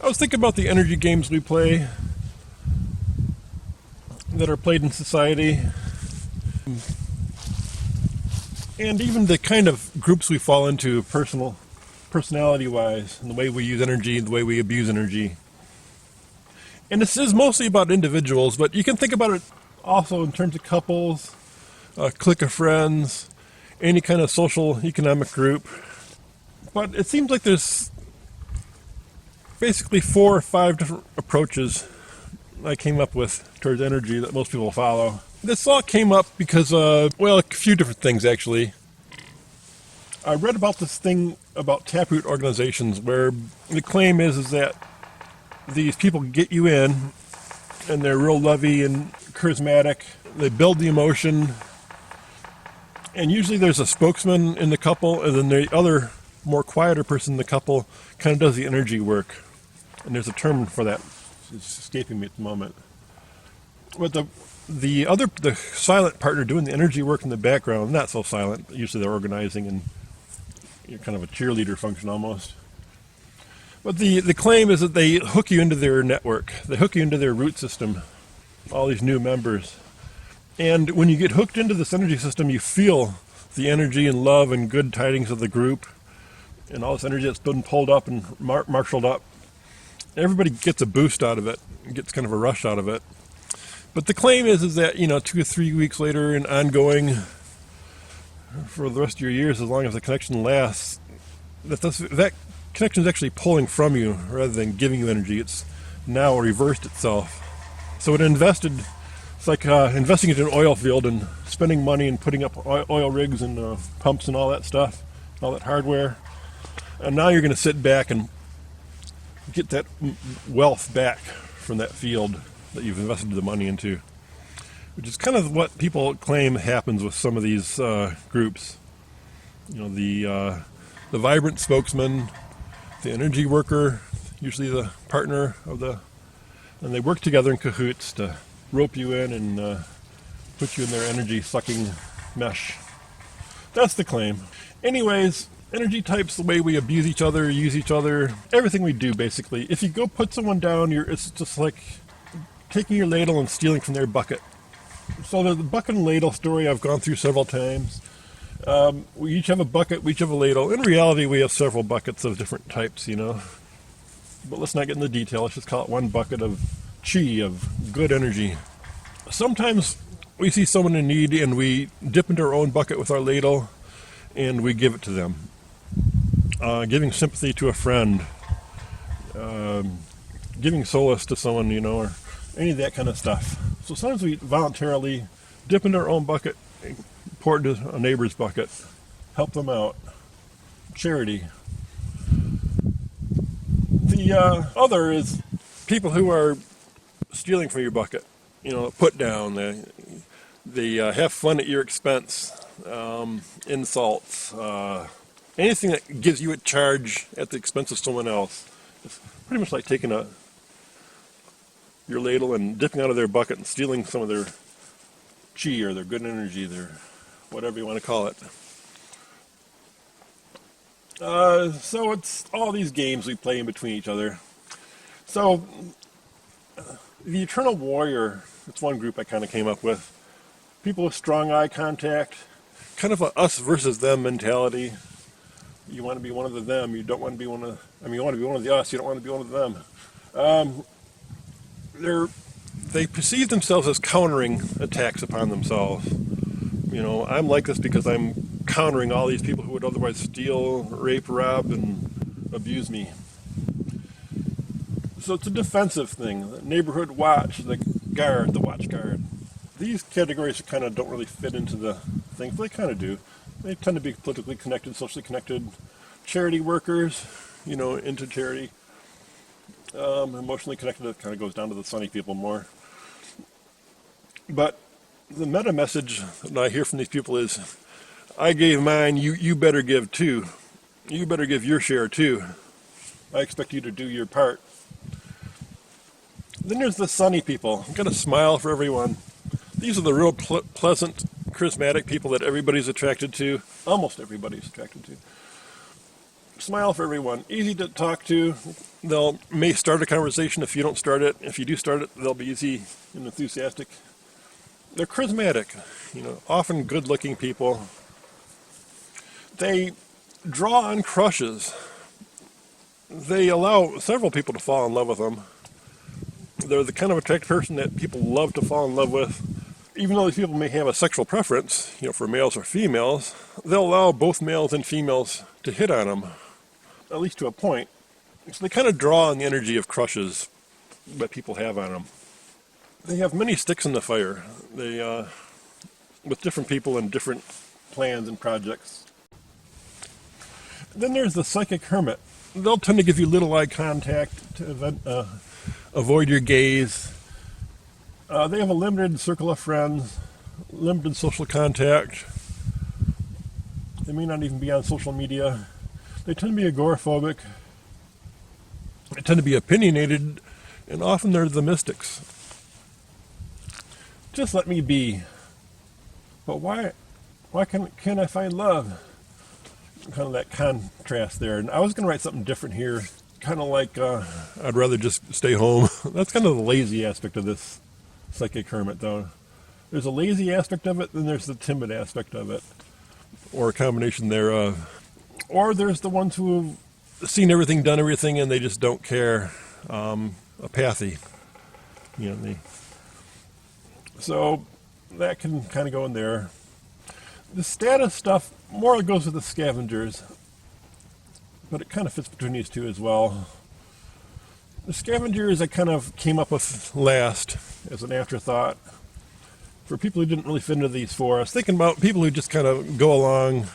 I was thinking about the energy games we play that are played in society, and even the kind of groups we fall into personality-wise, and the way we use energy, and the way we abuse energy. And this is mostly about individuals, but you can think about it also in terms of couples, a clique of friends, any kind of social economic group. But it seems like there's basically 4 or 5 different approaches I came up with towards energy that most people follow. This all came up because, a few different things actually. I read about this thing about taproot organizations where the claim is that these people get you in and they're real lovey and charismatic. They build the emotion, and usually there's a spokesman in the couple, and then the other more quieter person in the couple kind of does the energy work. And there's a term for that. It's escaping me at the moment. But the silent partner doing the energy work in the background, not so silent. Usually they're organizing and you're kind of a cheerleader function almost. But the claim is that they hook you into their network. They hook you into their root system, all these new members. And when you get hooked into this energy system, you feel the energy and love and good tidings of the group and all this energy that's been pulled up and marshaled up. Everybody gets a boost out of it, gets kind of a rush out of it. But the claim is that, 2 or 3 weeks later and ongoing for the rest of your years, as long as the connection lasts, that connection is actually pulling from you rather than giving you energy. It's now reversed itself. So it's like investing into an oil field and spending money and putting up oil rigs and pumps and all that stuff, all that hardware. And now you're going to sit back and get that wealth back from that field that you've invested the money into, which is kind of what people claim happens with some of these groups. The vibrant spokesman, the energy worker, usually the partner and they work together in cahoots to rope you in and put you in their energy sucking mesh. That's the claim. Anyways, energy types, the way we abuse each other, use each other, everything we do basically. If you go put someone down, it's just like taking your ladle and stealing from their bucket. So the bucket and ladle story I've gone through several times. We each have a bucket, we each have a ladle. In reality, we have several buckets of different types, But let's not get into detail. Let's just call it one bucket of chi, of good energy. Sometimes we see someone in need and we dip into our own bucket with our ladle and we give it to them. Giving sympathy to a friend, giving solace to someone, or any of that kind of stuff. So sometimes we voluntarily dip into our own bucket, pour it into a neighbor's bucket, help them out. Charity. The other is people who are stealing from your bucket. Put down. They have fun at your expense. Insults. Anything that gives you a charge at the expense of someone else. It's pretty much like taking your ladle and dipping out of their bucket and stealing some of their chi or their good energy, their whatever you want to call it. So it's all these games we play in between each other. So the Eternal Warrior, it's one group I kind of came up with. People with strong eye contact, kind of a us versus them mentality. You want to be one of the them, you don't want to be one of, you want to be one of the us, you don't want to be one of them. They perceive themselves as countering attacks upon themselves. I'm like this because I'm countering all these people who would otherwise steal, rape, rob, and abuse me. So it's a defensive thing. The neighborhood watch, the watch guard. These categories kind of don't really fit into the things. They kind of do. They tend to be politically connected, socially connected. Charity workers, into charity. Emotionally connected, it kind of goes down to the sunny people more. But the meta message that I hear from these people is, I gave mine, you better give too. You better give your share too. I expect you to do your part. Then there's the sunny people. I've got a smile for everyone. These are the real pleasant, charismatic people that everybody's attracted to. Almost everybody's attracted to. smile for everyone. Easy to talk to. They'll may start a conversation if you don't start it. If you do start it, they'll be easy and enthusiastic. They're charismatic, often good-looking people. They draw on crushes. They allow several people to fall in love with them. They're the kind of attractive person that people love to fall in love with. Even though these people may have a sexual preference, for males or females, they'll allow both males and females to hit on them, at least to a point. So they kind of draw on the energy of crushes that people have on them. They have many sticks in the fire. They, with different people and different plans and projects. Then there's the psychic hermit. They'll tend to give you little eye contact to avoid your gaze. They have a limited circle of friends, limited social contact. They may not even be on social media. They tend to be agoraphobic. They tend to be opinionated, and often they're the mystics. Just let me be. But why can't I find love? Kind of that contrast there. And I was going to write something different here, kind of like I'd rather just stay home. That's kind of the lazy aspect of this psychic hermit, though. There's a lazy aspect of it, then there's the timid aspect of it, or a combination thereof. Or there's the ones who have seen everything, done everything, and they just don't care. Apathy. So that can kind of go in there. The status stuff more goes with the scavengers, but it kind of fits between these two as well. The scavengers I kind of came up with last as an afterthought for people who didn't really fit into these forests. Thinking about people who just kind of go along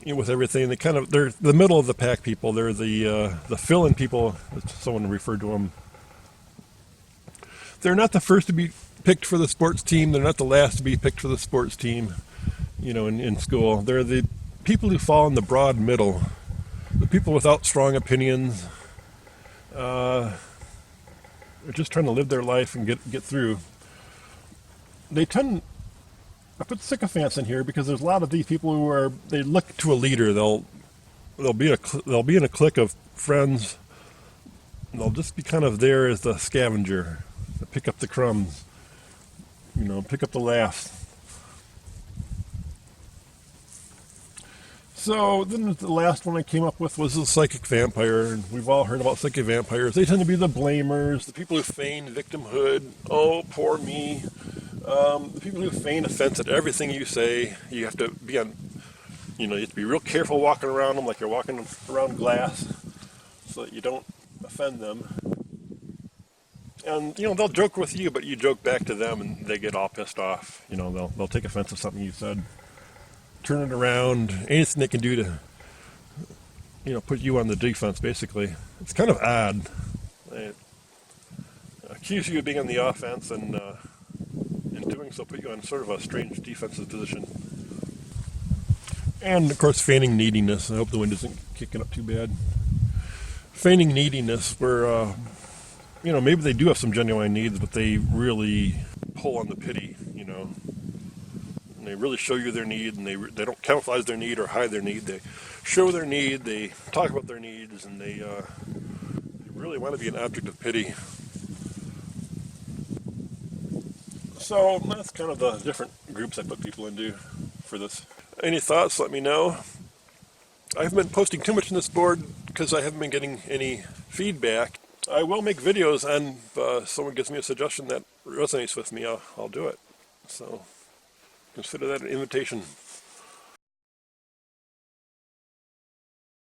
with everything. They're the middle of the pack people. They're the fill-in people, as someone referred to them. They're not the first to be picked for the sports team. They're not the last to be picked for the sports team, in school. They're the people who fall in the broad middle. The people without strong opinions. They're just trying to live their life and get through. I put sycophants in here because there's a lot of these people who they look to a leader. They'll be in a clique of friends. And they'll just be kind of there as the scavenger, to pick up the crumbs, pick up the laughs. So then the last one I came up with was the psychic vampire, and we've all heard about psychic vampires. They tend to be the blamers, the people who feign victimhood. Oh, poor me. The people who feign offense at everything you say. You have to be you have to be real careful walking around them like you're walking around glass so that you don't offend them. And, they'll joke with you, but you joke back to them and they get all pissed off. They'll take offense to something you said. Turn it around, anything they can do to, put you on the defense, basically. It's kind of odd. They accuse you of being on the offense and in doing so put you on sort of a strange defensive position. And, of course, feigning neediness. I hope the wind isn't kicking up too bad. Feigning neediness where, maybe they do have some genuine needs, but they really pull on the pity, And they really show you their need, and they don't camouflage their need or hide their need. They show their need, they talk about their needs, and they really want to be an object of pity. So that's kind of the different groups I put people into for this. Any thoughts, let me know. I haven't been posting too much on this board because I haven't been getting any feedback. I will make videos, and if someone gives me a suggestion that resonates with me, I'll do it. So consider that an invitation.